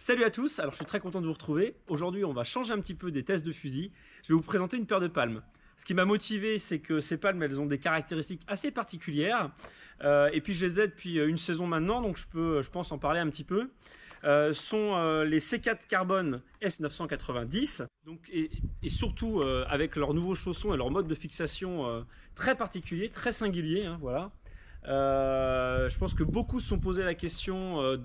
Salut à tous, alors je suis très content de vous retrouver. Aujourd'hui on va changer un petit peu des tests de fusil. Je vais vous présenter une paire de palmes. Ce qui m'a motivé, c'est que ces palmes, elles ont des caractéristiques assez particulières. Et puis je les ai depuis une saison maintenant, donc je pense en parler un petit peu. Sont les C4 Carbone S990. Donc, et surtout avec leurs nouveaux chaussons et leur mode de fixation très particulier, très singulier. Hein, voilà. Je pense que beaucoup se sont posé la question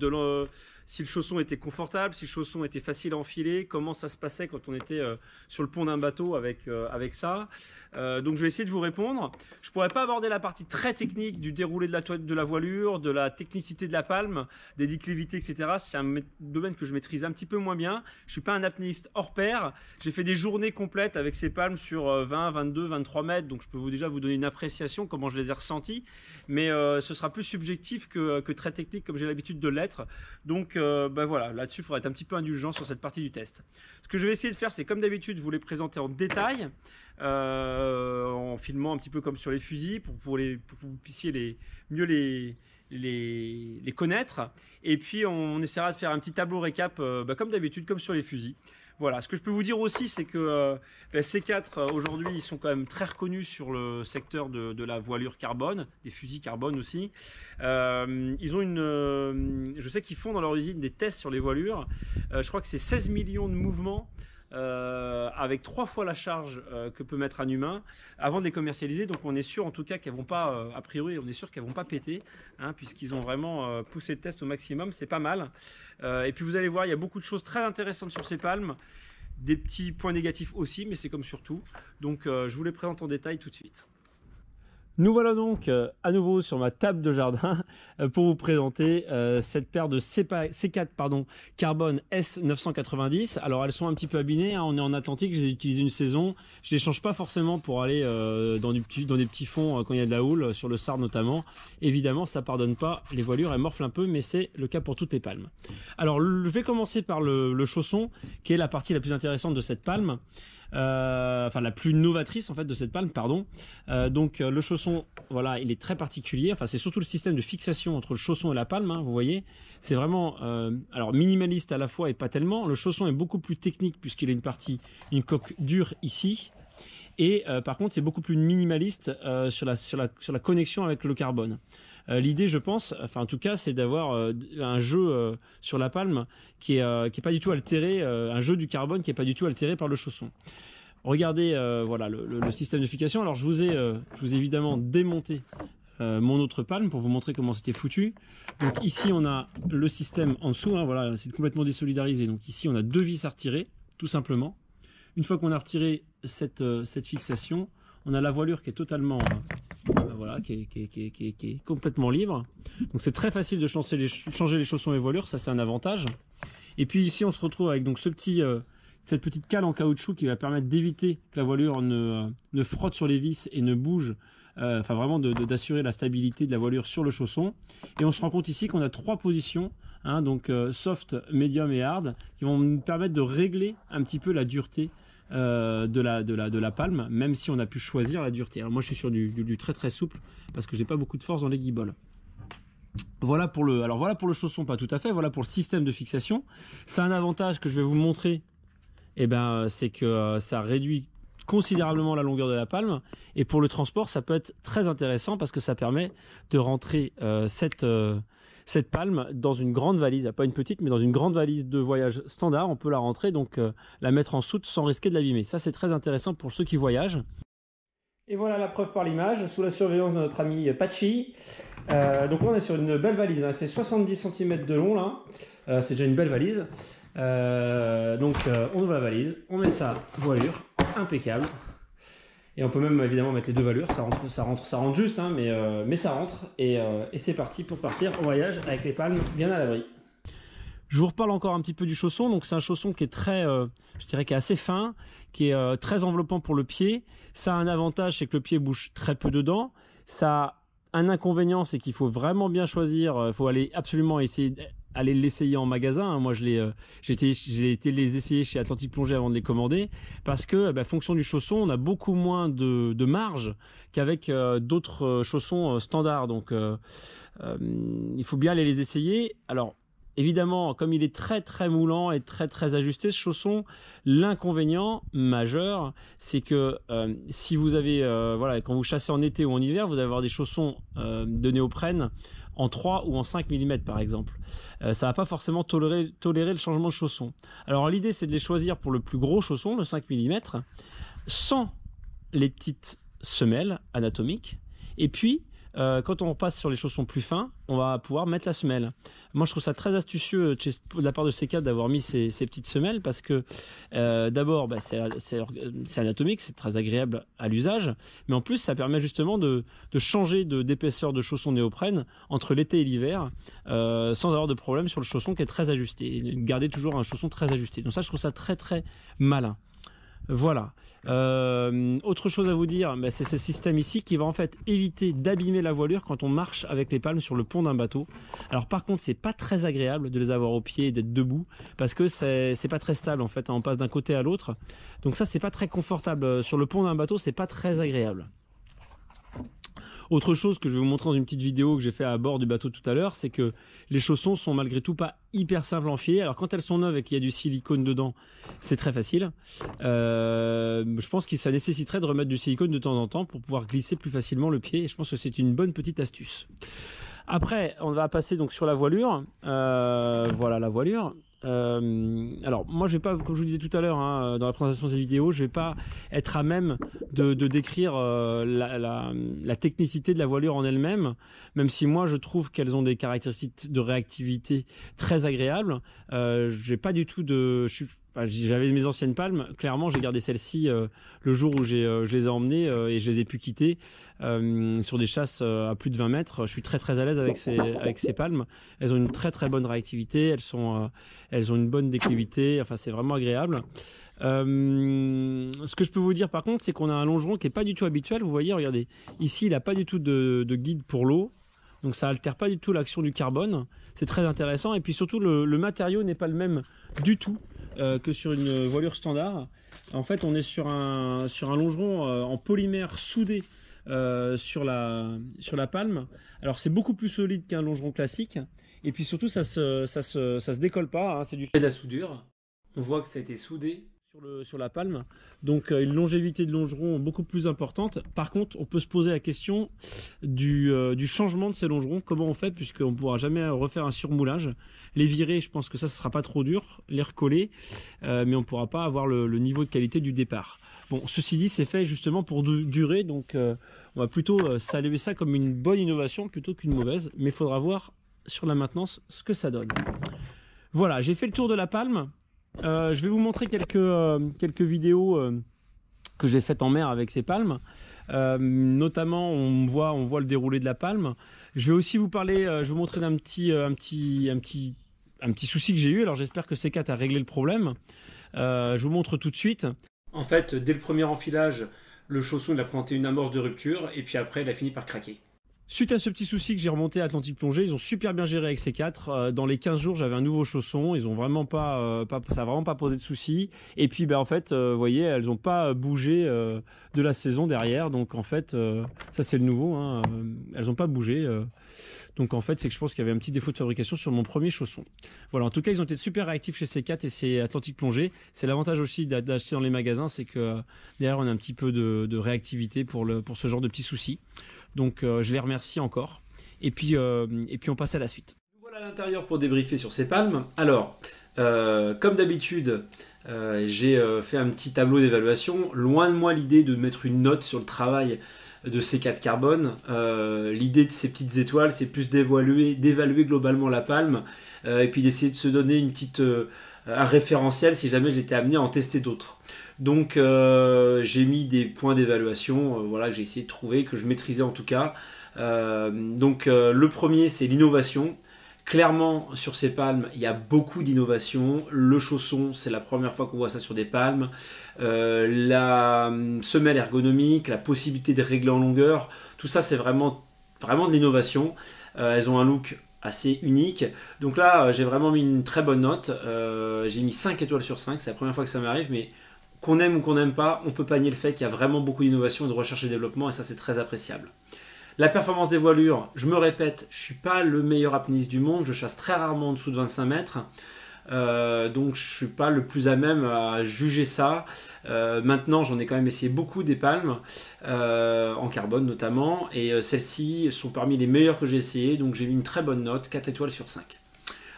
si le chausson était confortable, si le chausson était facile à enfiler, comment ça se passait quand on était sur le pont d'un bateau avec ça. Donc je vais essayer de vous répondre. Je ne pourrais pas aborder la partie très technique du déroulé de la voilure, de la technicité de la palme, des déclivités, etc. C'est un domaine que je maîtrise un petit peu moins bien. Je ne suis pas un apnéiste hors pair. J'ai fait des journées complètes avec ces palmes sur 20, 22, 23 mètres. Donc je peux déjà vous donner une appréciation, comment je les ai ressenties. Mais ce sera plus subjectif que très technique comme j'ai l'habitude de l'être. Donc voilà, là-dessus, il faudra être un petit peu indulgent sur cette partie du test. Ce que je vais essayer de faire, c'est comme d'habitude, vous les présenter en détail, en filmant un petit peu comme sur les fusils, pour que vous puissiez mieux les connaître. Et puis, on essaiera de faire un petit tableau récap, comme d'habitude, comme sur les fusils. Voilà, ce que je peux vous dire aussi, c'est que C4, aujourd'hui, ils sont quand même très reconnus sur le secteur de la voilure carbone, des fusils carbone aussi. Ils ont je sais qu'ils font dans leur usine des tests sur les voilures. Je crois que c'est 16 millions de mouvements avec 3 fois la charge que peut mettre un humain avant de les commercialiser. Donc on est sûr en tout cas qu'elles vont pas, a priori on est sûr qu'elles vont pas péter, hein, puisqu'ils ont vraiment poussé le test au maximum. C'est pas mal. Et puis vous allez voir, il y a beaucoup de choses très intéressantes sur ces palmes, des petits points négatifs aussi, mais c'est comme sur tout. Donc je vous les présente en détail tout de suite. Nous voilà donc à nouveau sur ma table de jardin pour vous présenter cette paire de C4 Carbone S990. Alors elles sont un petit peu abîmées, hein, on est en Atlantique, je les ai utilisées une saison. Je les change pas forcément pour aller dans des petits fonds quand il y a de la houle, sur le Sard notamment. Évidemment ça pardonne pas, les voilures elles morflent un peu, mais c'est le cas pour toutes les palmes. Alors je vais commencer par le chausson, qui est la partie la plus intéressante de cette palme. Enfin la plus novatrice en fait de cette palme, pardon. Donc le chausson, voilà, il est très particulier. Enfin c'est surtout le système de fixation entre le chausson et la palme, hein, vous voyez. C'est vraiment alors minimaliste à la fois et pas tellement. Le chausson est beaucoup plus technique puisqu'il a une coque dure ici. Et par contre c'est beaucoup plus minimaliste sur la connexion avec le carbone. L'idée, je pense, enfin en tout cas, c'est d'avoir un jeu sur la palme qui est pas du tout altéré, un jeu du carbone qui est pas du tout altéré par le chausson. Regardez, voilà le système de fixation. Alors je vous ai évidemment démonté mon autre palme pour vous montrer comment c'était foutu. Donc ici on a le système en dessous, hein, voilà, c'est complètement désolidarisé. Donc ici on a 2 vis à retirer, tout simplement. Une fois qu'on a retiré cette fixation, on a la voilure qui est totalement voilà, qui est complètement libre. Donc c'est très facile de changer les chaussons et voilures, ça c'est un avantage. Et puis ici on se retrouve avec donc cette petite cale en caoutchouc qui va permettre d'éviter que la voilure ne frotte sur les vis et ne bouge. Enfin vraiment d'assurer la stabilité de la voilure sur le chausson. Et on se rend compte ici qu'on a 3 positions, hein, donc soft, medium et hard, qui vont nous permettre de régler un petit peu la dureté de la palme, même si on a pu choisir la dureté. Alors moi je suis sur du très très souple parce que j'ai pas beaucoup de force dans les guiboles. Voilà pour le chausson, pas tout à fait. Voilà pour le système de fixation. C'est un avantage que je vais vous montrer, c'est que ça réduit considérablement la longueur de la palme, et pour le transport ça peut être très intéressant parce que ça permet de rentrer cette palme dans une grande valise, pas une petite mais dans une grande valise de voyage standard. On peut la rentrer, donc la mettre en soute sans risquer de l'abîmer. Ça c'est très intéressant pour ceux qui voyagent. Et voilà la preuve par l'image, sous la surveillance de notre ami Patchy. Donc là on est sur une belle valise, hein. Elle fait 70 cm de long là, c'est déjà une belle valise. On ouvre la valise, on met sa voilure, impeccable. Et on peut même évidemment mettre les 2 voilures, ça rentre juste, hein, mais ça rentre. Et c'est parti pour partir en voyage avec les palmes bien à l'abri. Je vous reparle encore un petit peu du chausson. Donc c'est un chausson qui est très, je dirais, qui est assez fin, qui est très enveloppant pour le pied. Ça a un avantage, c'est que le pied bouge très peu dedans. Ça a un inconvénient, c'est qu'il faut vraiment bien choisir. Il faut aller absolument aller l'essayer en magasin, hein. Moi j'ai été les essayer chez Atlantique Plongée avant de les commander, parce que fonction du chausson, on a beaucoup moins de marge qu'avec d'autres chaussons standards. Donc il faut bien aller les essayer. Alors évidemment, comme il est très très moulant et très très ajusté ce chausson, l'inconvénient majeur, c'est que si vous avez, voilà, quand vous chassez en été ou en hiver, vous allez avoir des chaussons de néoprène en 3 ou en 5 mm par exemple. Ça va pas forcément tolérer le changement de chausson. Alors l'idée c'est de les choisir pour le plus gros chausson, le 5 mm, sans les petites semelles anatomiques, et puis quand on passe sur les chaussons plus fins, on va pouvoir mettre la semelle. Moi, je trouve ça très astucieux de la part de C4 d'avoir mis ces petites semelles parce que d'abord, bah, c'est anatomique, c'est très agréable à l'usage, mais en plus, ça permet justement de changer d'épaisseur de chaussons néoprène entre l'été et l'hiver sans avoir de problème sur le chausson qui est très ajusté. Et garder toujours un chausson très ajusté. Donc ça, je trouve ça très très malin. Voilà. Autre chose à vous dire, bah, c'est ce système ici qui va en fait éviter d'abîmer la voilure quand on marche avec les palmes sur le pont d'un bateau. Alors par contre, c'est pas très agréable de les avoir au pied et d'être debout parce que c'est pas très stable en fait, hein, on passe d'un côté à l'autre. Donc ça, c'est pas très confortable. Sur le pont d'un bateau, c'est pas très agréable. Autre chose que je vais vous montrer dans une petite vidéo que j'ai fait à bord du bateau tout à l'heure, c'est que les chaussons sont malgré tout pas hyper simples à enfiler. Alors quand elles sont neuves et qu'il y a du silicone dedans, c'est très facile. Je pense que ça nécessiterait de remettre du silicone de temps en temps pour pouvoir glisser plus facilement le pied. Et je pense que c'est une bonne petite astuce. Après, on va passer donc sur la voilure. Voilà la voilure. Alors moi je vais pas, comme je vous disais tout à l'heure hein, dans la présentation de cette vidéo, je vais pas être à même de décrire la technicité de la voilure en elle-même, même si moi je trouve qu'elles ont des caractéristiques de réactivité très agréables. J'ai pas du tout de... J'avais mes anciennes palmes, clairement j'ai gardé celles-ci le jour où je les ai emmenées et je les ai pu quitter sur des chasses à plus de 20 mètres. Je suis très très à l'aise avec ces palmes. Elles ont une très très bonne réactivité, elles ont une bonne déclivité, enfin c'est vraiment agréable. Ce que je peux vous dire par contre, c'est qu'on a un longeron qui n'est pas du tout habituel. Vous voyez, regardez, ici il n'a pas du tout de guide pour l'eau, donc ça altère pas du tout l'action du carbone. C'est très intéressant et puis surtout le matériau n'est pas le même du tout que sur une voilure standard. En fait, on est sur un longeron en polymère soudé sur la palme. Alors c'est beaucoup plus solide qu'un longeron classique et puis surtout ça se décolle pas, hein. C'est de la soudure. On voit que ça a été soudé sur la palme, donc une longévité de longeron beaucoup plus importante. Par contre, on peut se poser la question du changement de ces longerons. Comment on fait, puisqu'on ne pourra jamais refaire un surmoulage. Les virer, je pense que ça ne sera pas trop dur, les recoller, mais on ne pourra pas avoir le niveau de qualité du départ. Bon, ceci dit, c'est fait justement pour durer, donc on va plutôt saluer ça comme une bonne innovation plutôt qu'une mauvaise, mais il faudra voir sur la maintenance ce que ça donne. Voilà, j'ai fait le tour de la palme. Je vais vous montrer quelques vidéos que j'ai faites en mer avec ces palmes. Notamment, on voit le déroulé de la palme. Je vais aussi vous parler, je vais vous montrer un petit souci que j'ai eu. Alors j'espère que C4 a réglé le problème. Je vous montre tout de suite. En fait, dès le premier enfilage, le chausson il a présenté une amorce de rupture et puis après il a fini par craquer. Suite à ce petit souci que j'ai remonté à Atlantique Plongée, ils ont super bien géré avec C4. Dans les 15 jours, j'avais un nouveau chausson. Ils ont vraiment ça n'a vraiment pas posé de soucis. Et puis, en fait, vous voyez, elles n'ont pas bougé de la saison derrière. Donc, en fait, ça c'est le nouveau. Hein, elles n'ont pas bougé. Donc, en fait, c'est que je pense qu'il y avait un petit défaut de fabrication sur mon premier chausson. Voilà, en tout cas, ils ont été super réactifs chez C4 et c'est Atlantique Plongée. C'est l'avantage aussi d'acheter dans les magasins, c'est que derrière, on a un petit peu de réactivité pour ce genre de petits soucis. Donc je les remercie encore. Et puis on passe à la suite. Voilà l'intérieur pour débriefer sur ces palmes. Alors, comme d'habitude, j'ai fait un petit tableau d'évaluation. Loin de moi l'idée de mettre une note sur le travail de C4 Carbone. L'idée de ces petites étoiles, c'est plus d'évaluer globalement la palme et puis d'essayer de se donner un référentiel si jamais j'étais amené à en tester d'autres. Donc j'ai mis des points d'évaluation voilà, que j'ai essayé de trouver, que je maîtrisais en tout cas. Le premier, c'est l'innovation. Clairement, sur ces palmes, il y a beaucoup d'innovation. Le chausson, c'est la première fois qu'on voit ça sur des palmes. La semelle ergonomique, la possibilité de régler en longueur, tout ça, c'est vraiment de l'innovation. Elles ont un look assez unique. Donc là, j'ai vraiment mis une très bonne note. J'ai mis 5 étoiles sur 5. C'est la première fois que ça m'arrive, mais qu'on aime ou qu'on n'aime pas, on peut pas nier le fait qu'il y a vraiment beaucoup d'innovation et de recherche et développement, et ça, c'est très appréciable. La performance des voilures, je me répète, je ne suis pas le meilleur apnéiste du monde, je chasse très rarement en dessous de 25 mètres. Donc je ne suis pas le plus à même à juger ça. Maintenant j'en ai quand même essayé beaucoup des palmes, en carbone notamment, et celles-ci sont parmi les meilleures que j'ai essayées, donc j'ai mis une très bonne note, 4 étoiles sur 5.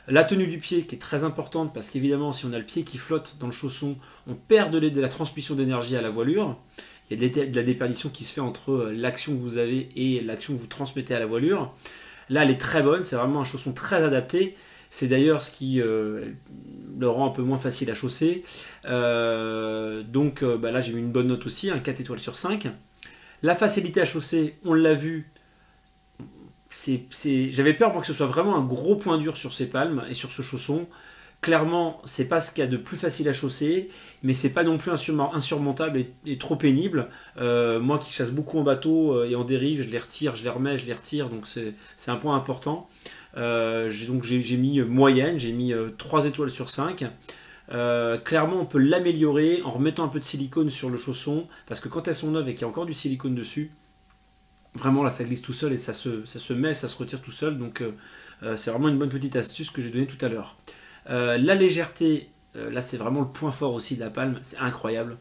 La tenue du pied qui est très importante parce qu'évidemment si on a le pied qui flotte dans le chausson, on perd de la transmission d'énergie à la voilure. Il y a de la déperdition qui se fait entre l'action que vous avez et l'action que vous transmettez à la voilure. Là elle est très bonne, c'est vraiment un chausson très adapté. C'est d'ailleurs ce qui le rend un peu moins facile à chausser. Donc là j'ai mis une bonne note aussi, un 4 étoiles sur 5. La facilité à chausser, on l'a vu, j'avais peur moi que ce soit vraiment un gros point dur sur ces palmes et sur ce chausson. Clairement, c'est pas ce qu'il y a de plus facile à chausser, mais c'est pas non plus insurmontable et trop pénible. Moi qui chasse beaucoup en bateau et en dérive, je les retire, je les remets, je les retire, donc c'est un point important. Donc j'ai mis moyenne, j'ai mis 3 étoiles sur 5. Clairement, on peut l'améliorer en remettant un peu de silicone sur le chausson, parce que quand elles sont neuves et qu'il y a encore du silicone dessus, vraiment là ça glisse tout seul et ça se met, ça se retire tout seul. Donc c'est vraiment une bonne petite astuce que j'ai donnée tout à l'heure. La légèreté, là c'est vraiment le point fort aussi de la palme, c'est incroyable,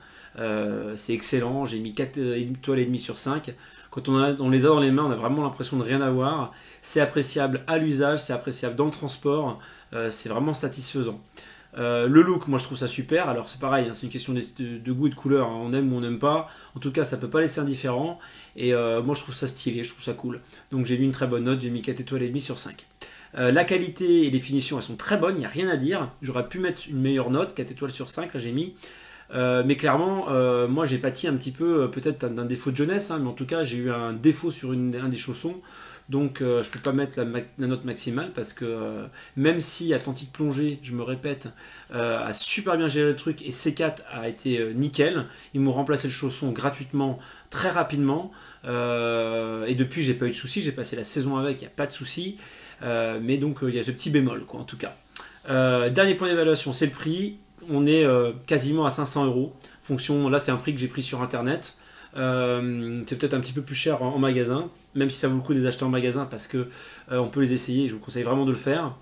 c'est excellent, j'ai mis 4 étoiles et demie sur 5. Quand on les a dans les mains, on a vraiment l'impression de rien avoir. C'est appréciable à l'usage, c'est appréciable dans le transport, c'est vraiment satisfaisant. Le look, moi je trouve ça super. Alors c'est pareil, hein, c'est une question de goût et de couleur, hein. On aime ou on n'aime pas. En tout cas, ça peut pas laisser indifférent. Et moi je trouve ça stylé, je trouve ça cool. Donc j'ai mis une très bonne note, j'ai mis 4 étoiles et demie sur 5. La qualité et les finitions, elles sont très bonnes, il n'y a rien à dire. J'aurais pu mettre une meilleure note, 4 étoiles sur 5, là j'ai mis. Mais clairement, moi j'ai pâti un petit peu, peut-être d'un défaut de jeunesse, hein, mais en tout cas j'ai eu un défaut sur un des chaussons. Donc je ne peux pas mettre la note maximale parce que même si Atlantique Plongée, je me répète, a super bien géré le truc et C4 a été nickel, ils m'ont remplacé le chausson gratuitement très rapidement et depuis j'ai pas eu de soucis, j'ai passé la saison avec, il n'y a pas de soucis, mais donc il y a ce petit bémol quoi en tout cas. Dernier point d'évaluation, c'est le prix. On est quasiment à 500 €. Fonction, là c'est un prix que j'ai pris sur internet. C'est peut-être un petit peu plus cher en magasin, même si ça vaut le coup de les acheter en magasin parce que on peut les essayer et je vous conseille vraiment de le faire.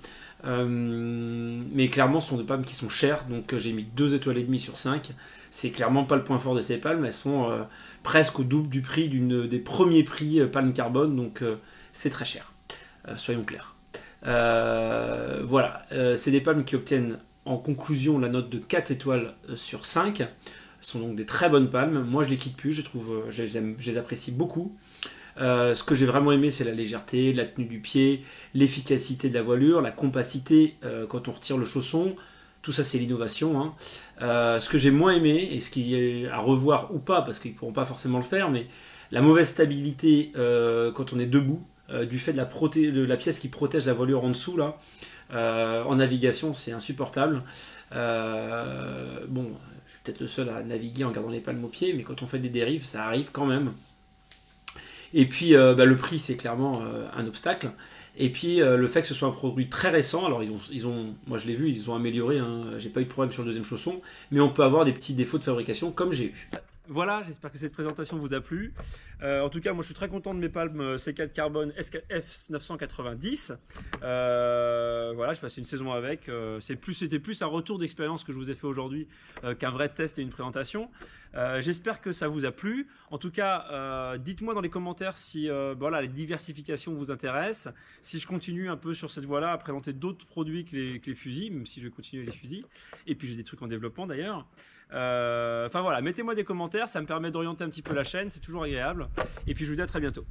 Mais clairement ce sont des palmes qui sont chères, donc j'ai mis 2 étoiles et demie sur 5. C'est clairement pas le point fort de ces palmes, elles sont presque au double du prix des premiers prix palme carbone, donc c'est très cher, soyons clairs. Voilà, c'est des palmes qui obtiennent en conclusion la note de 4 étoiles sur 5. Ce sont donc des très bonnes palmes. Moi je les quitte plus, je les apprécie beaucoup. Ce que j'ai vraiment aimé, c'est la légèreté, la tenue du pied, l'efficacité de la voilure, la compacité quand on retire le chausson. Tout ça c'est l'innovation, hein. Ce que j'ai moins aimé, et ce qui est à revoir ou pas, parce qu'ils ne pourront pas forcément le faire, mais la mauvaise stabilité quand on est debout, du fait de la pièce qui protège la voilure en dessous là. En navigation c'est insupportable. Bon, je suis peut-être le seul à naviguer en gardant les palmes aux pieds, mais quand on fait des dérives ça arrive quand même. Et puis le prix c'est clairement un obstacle. Et puis le fait que ce soit un produit très récent, alors moi je l'ai vu, ils ont amélioré, hein, j'ai pas eu de problème sur le deuxième chausson, mais on peut avoir des petits défauts de fabrication comme j'ai eu. Voilà, j'espère que cette présentation vous a plu. En tout cas, moi je suis très content de mes palmes C4 Carbone F990. Voilà, je passais une saison avec. C'était plus un retour d'expérience que je vous ai fait aujourd'hui qu'un vrai test et une présentation. J'espère que ça vous a plu. En tout cas, dites-moi dans les commentaires si voilà, les diversifications vous intéressent. Si je continue un peu sur cette voie-là à présenter d'autres produits que les fusils, même si je vais continuer les fusils. Et puis j'ai des trucs en développement d'ailleurs. Enfin voilà, mettez-moi des commentaires, ça me permet d'orienter un petit peu la chaîne, c'est toujours agréable. Et puis je vous dis à très bientôt.